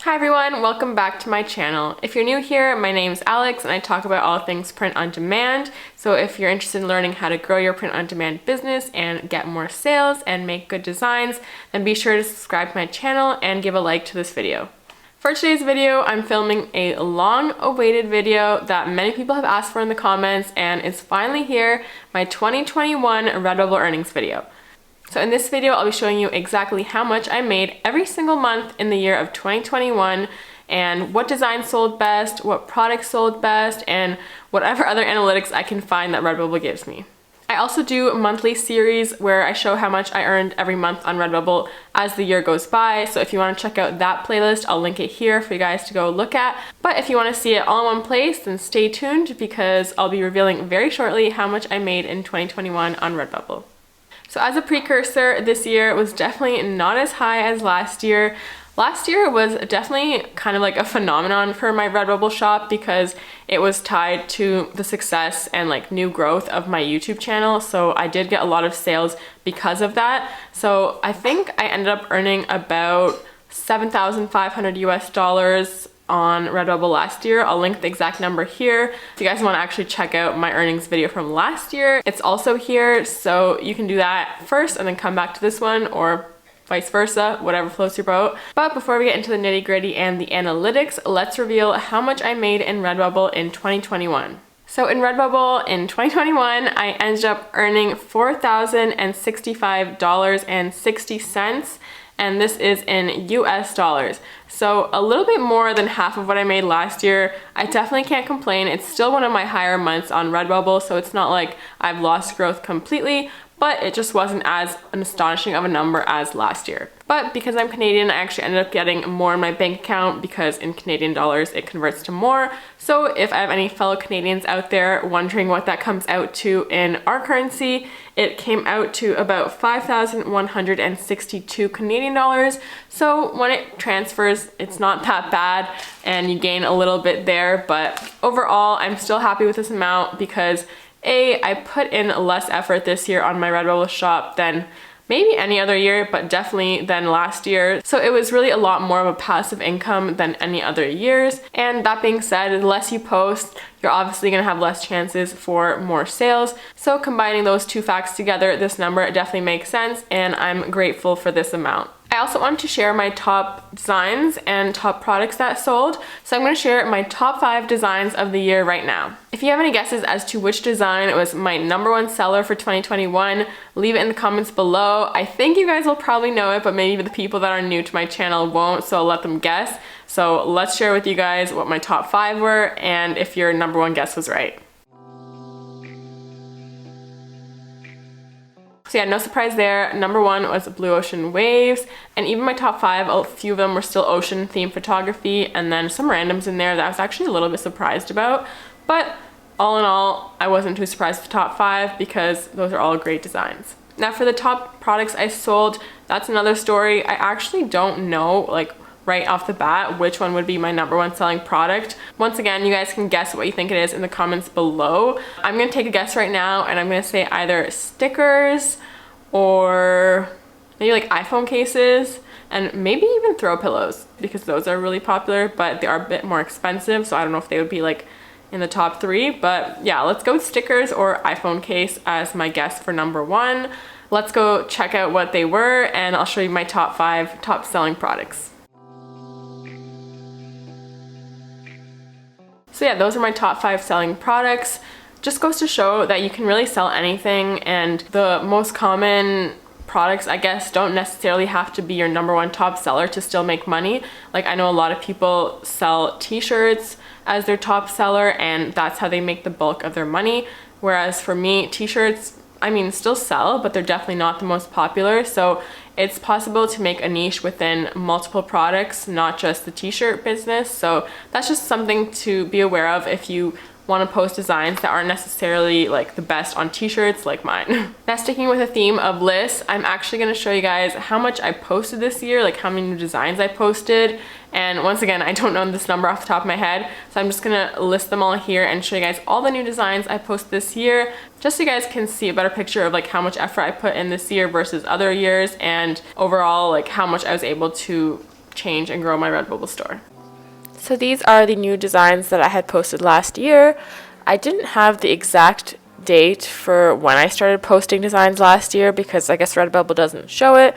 Hi everyone, welcome back to my channel. If you're new here, my name's Alex and I talk about all things print on demand. So if you're interested in learning how to grow your print on demand business and get more sales and make good designs, then be sure to subscribe to my channel and give a like to this video. For today's video, I'm filming a long-awaited video that many people have asked for in the comments, and it's finally here, my 2021 Redbubble earnings video. So in this video, I'll be showing you exactly how much I made every single month in the year of 2021 and what designs sold best, what products sold best, and whatever other analytics I can find that Redbubble gives me. I also do a monthly series where I show how much I earned every month on Redbubble as the year goes by. So if you want to check out that playlist, I'll link it here for you guys to go look at. But if you want to see it all in one place, then stay tuned because I'll be revealing very shortly how much I made in 2021 on Redbubble. So as a precursor, this year was definitely not as high as last year. Last year was definitely kind of like a phenomenon for my Redbubble shop because it was tied to the success and like new growth of my YouTube channel. So I did get a lot of sales because of that. So I think I ended up earning about $7,500 US on Redbubble last year. I'll link the exact number here. If you guys want to actually check out my earnings video from last year, it's also here. So you can do that first and then come back to this one, or vice versa, whatever floats your boat. But before we get into the nitty gritty and the analytics, let's reveal how much I made in Redbubble in 2021. So in Redbubble in 2021, I ended up earning $4,065.60. And this is in US dollars. So a little bit more than half of what I made last year. I definitely can't complain. It's still one of my higher months on Redbubble, so it's not like I've lost growth completely, but it just wasn't as an astonishing of a number as last year. But because I'm Canadian, I actually ended up getting more in my bank account because in Canadian dollars it converts to more. So if I have any fellow Canadians out there wondering what that comes out to in our currency, it came out to about 5,162 Canadian dollars. So when it transfers, it's not that bad and you gain a little bit there, but overall I'm still happy with this amount because I put in less effort this year on my Redbubble shop than maybe any other year, but definitely than last year. So it was really a lot more of a passive income than any other years. And that being said, the less you post, you're obviously gonna have less chances for more sales. So combining those two facts together, this number definitely makes sense, and I'm grateful for this amount. I also wanted to share my top designs and top products that sold. So I'm going to share my top 5 designs of the year right now. If you have any guesses as to which design was my #1 seller for 2021, leave it in the comments below. I think you guys will probably know it, but maybe the people that are new to my channel won't, so I'll let them guess. So let's share with you guys what my top 5 were and if your #1 guess was right. So yeah, no surprise there. #1 was Blue Ocean Waves, and even my top 5, a few of them were still ocean themed photography, and then some randoms in there that I was actually a little bit surprised about. But all in all, I wasn't too surprised with the top 5 because those are all great designs. Now for the top products I sold, that's another story. I actually don't know like right off the bat which one would be my #1 selling product. Once again, you guys can guess what you think it is in the comments below. I'm gonna take a guess right now and I'm gonna say either stickers or maybe like iPhone cases and maybe even throw pillows because those are really popular, but they are a bit more expensive, so I don't know if they would be like in the top 3, but yeah, let's go with stickers or iPhone case as my guess for #1. Let's go check out what they were and I'll show you my top 5 top selling products. So yeah, those are my top 5 selling products. Just goes to show that you can really sell anything, and the most common products, I guess, don't necessarily have to be your #1 top seller to still make money. Like I know a lot of people sell t-shirts as their top seller and that's how they make the bulk of their money. Whereas for me, t-shirts, I mean, still sell, but they're definitely not the most popular. So it's possible to make a niche within multiple products, not just the t-shirt business. So that's just something to be aware of if you want to post designs that aren't necessarily like the best on t-shirts like mine. Now sticking with the theme of lists, I'm actually going to show you guys how much I posted this year, like how many new designs I posted. And once again, I don't know this number off the top of my head, so I'm just gonna list them all here and show you guys all the new designs I posted this year, just so you guys can see a better picture of like how much effort I put in this year versus other years, and overall like how much I was able to change and grow my Redbubble store. So these are the new designs that I had posted last year. I didn't have the exact date for when I started posting designs last year because I guess Redbubble doesn't show it.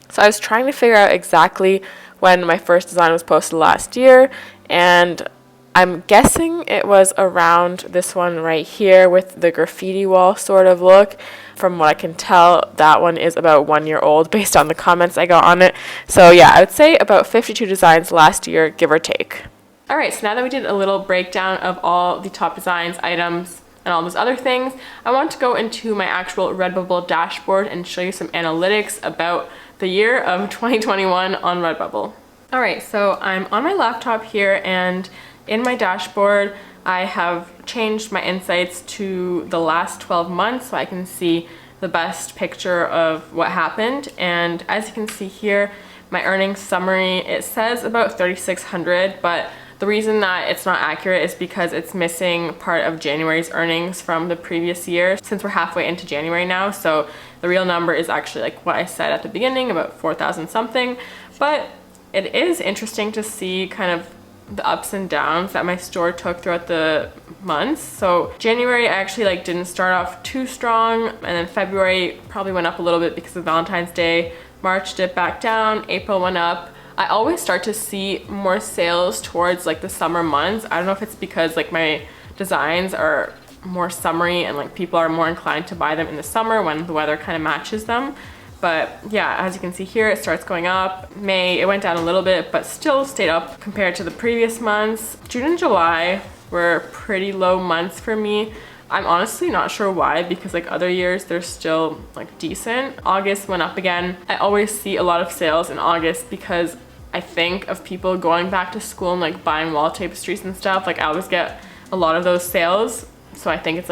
So I was trying to figure out exactly when my first design was posted last year, and I'm guessing it was around this one right here with the graffiti wall sort of look. From what I can tell, that one is about 1 year old based on the comments I got on it. So yeah, I would say about 52 designs last year, give or take. All right, so now that we did a little breakdown of all the top designs, items, and all those other things, I want to go into my actual Redbubble dashboard and show you some analytics about the year of 2021 on Redbubble. All right, so I'm on my laptop here, and in my dashboard, I have changed my insights to the last 12 months so I can see the best picture of what happened. And as you can see here, my earnings summary, it says about 3,600, but the reason that it's not accurate is because it's missing part of January's earnings from the previous year, since we're halfway into January now. So the real number is actually like what I said at the beginning, about 4,000 something. But it is interesting to see kind of the ups and downs that my store took throughout the months. So January I actually didn't start off too strong, and then February probably went up a little bit because of Valentine's Day. March dipped back down, April went up. I always start to see more sales towards the summer months. I don't know if it's because my designs are more summery and people are more inclined to buy them in the summer when the weather kind of matches them. But yeah, as you can see here, it starts going up. May, it went down a little bit, but still stayed up compared to the previous months. June and July were pretty low months for me. I'm honestly not sure why, because other years they're still decent. August went up again. I always see a lot of sales in August because I think of people going back to school and buying wall tapestries and stuff. I always get a lot of those sales. So I think it's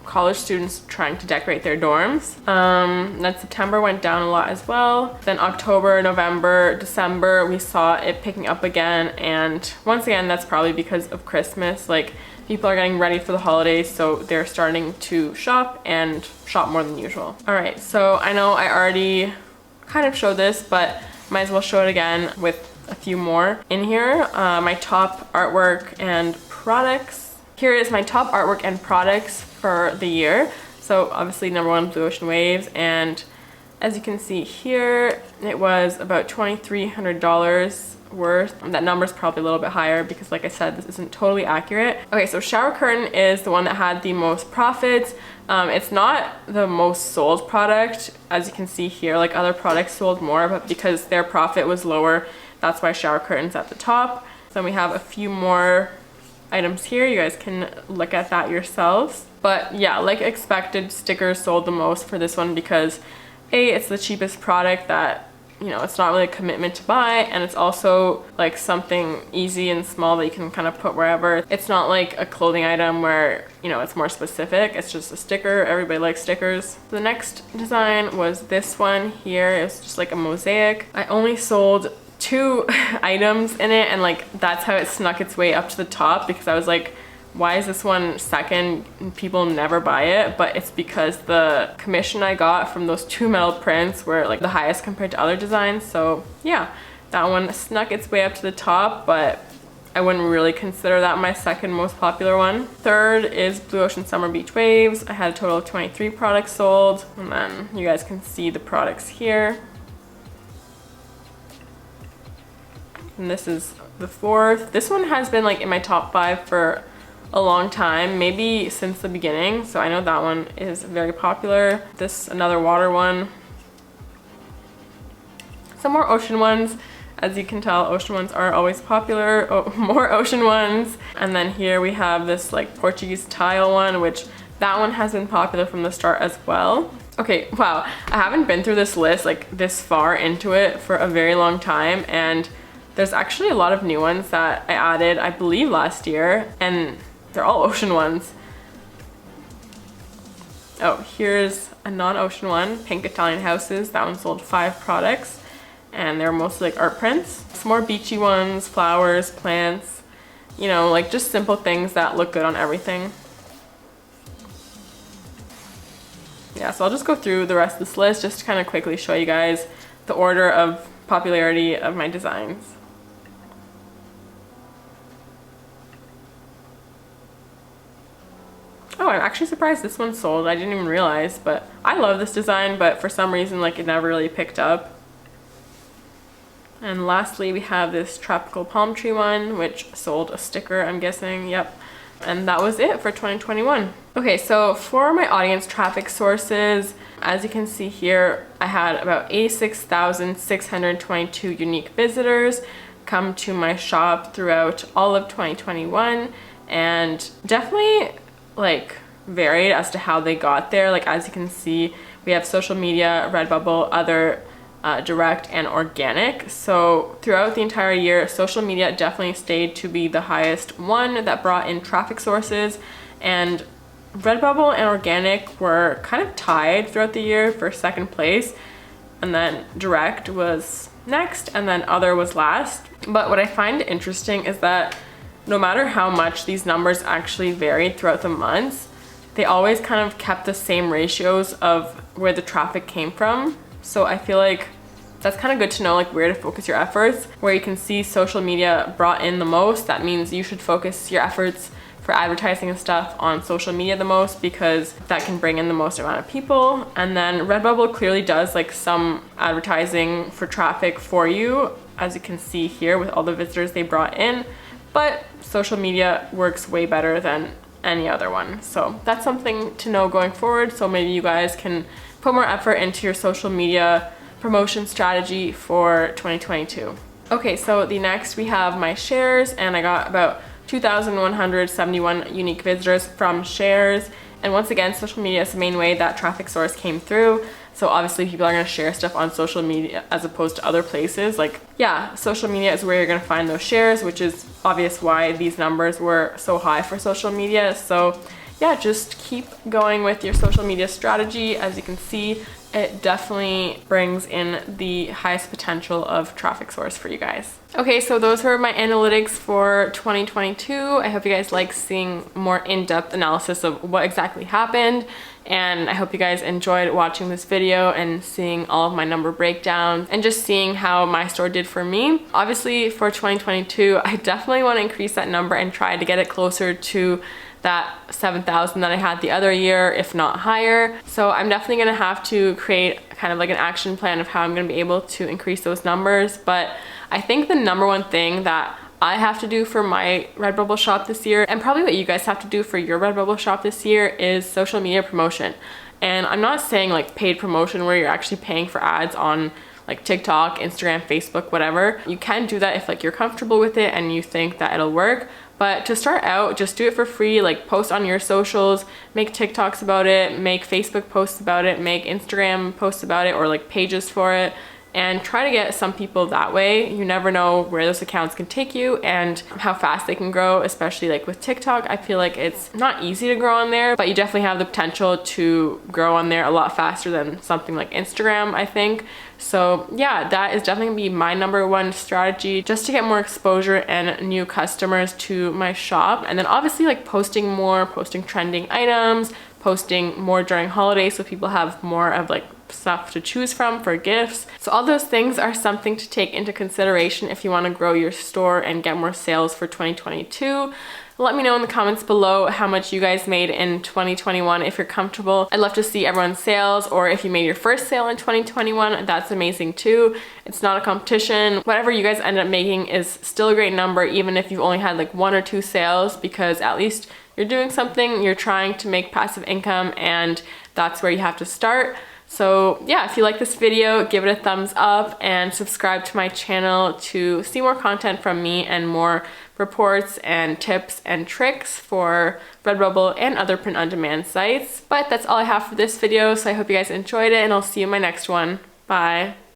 college students trying to decorate their dorms. Then September went down a lot as well. Then October, November, December, we saw it picking up again. And once again, that's probably because of Christmas. People are getting ready for the holidays, so they're starting to shop and shop more than usual. All right, so I know I already kind of showed this, but might as well show it again with a few more in here. My top artwork and products. Here is my top artwork and products for the year. So obviously number one, Blue Ocean Waves, and as you can see here, it was about $2,300 worth. That number is probably a little bit higher because like I said, this isn't totally accurate. Okay, so shower curtain is the one that had the most profits. It's not the most sold product, as you can see here. Other products sold more, but because their profit was lower, that's why shower curtain's at the top. So we have a few more items here. You guys can look at that yourselves. But yeah, like expected, stickers sold the most for this one because A, it's the cheapest product that, it's not really a commitment to buy, and it's also something easy and small that you can kind of put wherever. It's not like a clothing item where, it's more specific. It's just a sticker. Everybody likes stickers. The next design was this one here. It was just a mosaic. I only sold 2 items in it, and that's how it snuck its way up to the top, because I was why is this one second? People never buy it, but it's because the commission I got from those 2 metal prints were the highest compared to other designs. So yeah, that one snuck its way up to the top, but I wouldn't really consider that my second most popular one. Third is Blue Ocean Summer Beach Waves. I had a total of 23 products sold, and then you guys can see the products here. And this is the fourth. This one has been in my top 5 for a long time, maybe since the beginning, so I know that one is very popular. This, another water one. Some more ocean ones. As you can tell, ocean ones are always popular. Oh, more ocean ones. And then here we have this Portuguese tile one, which that one has been popular from the start as well. Okay, wow, I haven't been through this list this far into it for a very long time, and there's actually a lot of new ones that I added, I believe last year, and they're all ocean ones. Oh, here's a non-ocean one, Pink Italian Houses. That one sold 5 products, and they're mostly art prints. Some more beachy ones, flowers, plants, just simple things that look good on everything. Yeah, so I'll just go through the rest of this list just to kind of quickly show you guys the order of popularity of my designs. Oh, I'm actually surprised this one sold. I didn't even realize, but I love this design, but for some reason, like, it never really picked up. And lastly, we have this tropical palm tree one, which sold a sticker, I'm guessing. Yep. And that was it for 2021. Okay, so for my audience traffic sources, as you can see here, I had about 86,622 unique visitors come to my shop throughout all of 2021, and definitely like varied as to how they got there. Like, as you can see, we have social media, Redbubble, other direct and organic. So throughout the entire year, social media definitely stayed to be the highest one that brought in traffic sources, and Redbubble and organic were kind of tied throughout the year for second place, and then direct was next, and then other was last. But what I find interesting is that no matter how much these numbers actually varied throughout the months, they always kind of kept the same ratios of where the traffic came from. So I feel like that's kind of good to know, like, where to focus your efforts. Where you can see social media brought in the most, that means you should focus your efforts for advertising and stuff on social media the most, because that can bring in the most amount of people. And then Redbubble clearly does like some advertising for traffic for you, as you can see here with all the visitors they brought in, but social media works way better than any other one. So that's something to know going forward. So maybe you guys can put more effort into your social media promotion strategy for 2022. Okay, so the next we have my shares, and I got about 2,171 unique visitors from shares. And once again, social media is the main way that traffic source came through. So obviously people are gonna share stuff on social media as opposed to other places. Like, yeah, social media is where you're gonna find those shares, which is obvious why these numbers were so high for social media. So yeah, just keep going with your social media strategy. As you can see, it definitely brings in the highest potential of traffic source for you guys. Okay, so those were my analytics for 2022. I hope you guys like seeing more in-depth analysis of what exactly happened. And I hope you guys enjoyed watching this video and seeing all of my number breakdowns and just seeing how my store did for me. Obviously for 2022, I definitely want to increase that number and try to get it closer to that 7,000 that I had the other year, if not higher. So I'm definitely gonna have to create kind of like an action plan of how I'm gonna be able to increase those numbers. But I think the number one thing that I have to do for my Redbubble shop this year, and probably what you guys have to do for your Redbubble shop this year, is social media promotion. And I'm not saying like paid promotion where you're actually paying for ads on like TikTok, Instagram, Facebook, whatever. You can do that if like you're comfortable with it and you think that it'll work. But to start out, just do it for free. Like, post on your socials, make TikToks about it, make Facebook posts about it, make Instagram posts about it, or like pages for it, and try to get some people that way. You never know where those accounts can take you and how fast they can grow, especially like with TikTok. I feel like it's not easy to grow on there, but you definitely have the potential to grow on there a lot faster than something like Instagram, I think. So yeah, that is definitely gonna be my number one strategy, just to get more exposure and new customers to my shop. And then obviously like posting more, posting trending items, posting more during holidays so people have more of like stuff to choose from for gifts. So all those things are something to take into consideration if you want to grow your store and get more sales for 2022. Let me know in the comments below how much you guys made in 2021 if you're comfortable. I'd love to see everyone's sales, or if you made your first sale in 2021, that's amazing too. It's not a competition. Whatever you guys end up making is still a great number, even if you've only had like 1 or 2 sales, because at least you're doing something, you're trying to make passive income, and that's where you have to start. So yeah, if you like this video, give it a thumbs up and subscribe to my channel to see more content from me and more reports and tips and tricks for Redbubble and other print-on-demand sites. But that's all I have for this video, so I hope you guys enjoyed it, and I'll see you in my next one. Bye!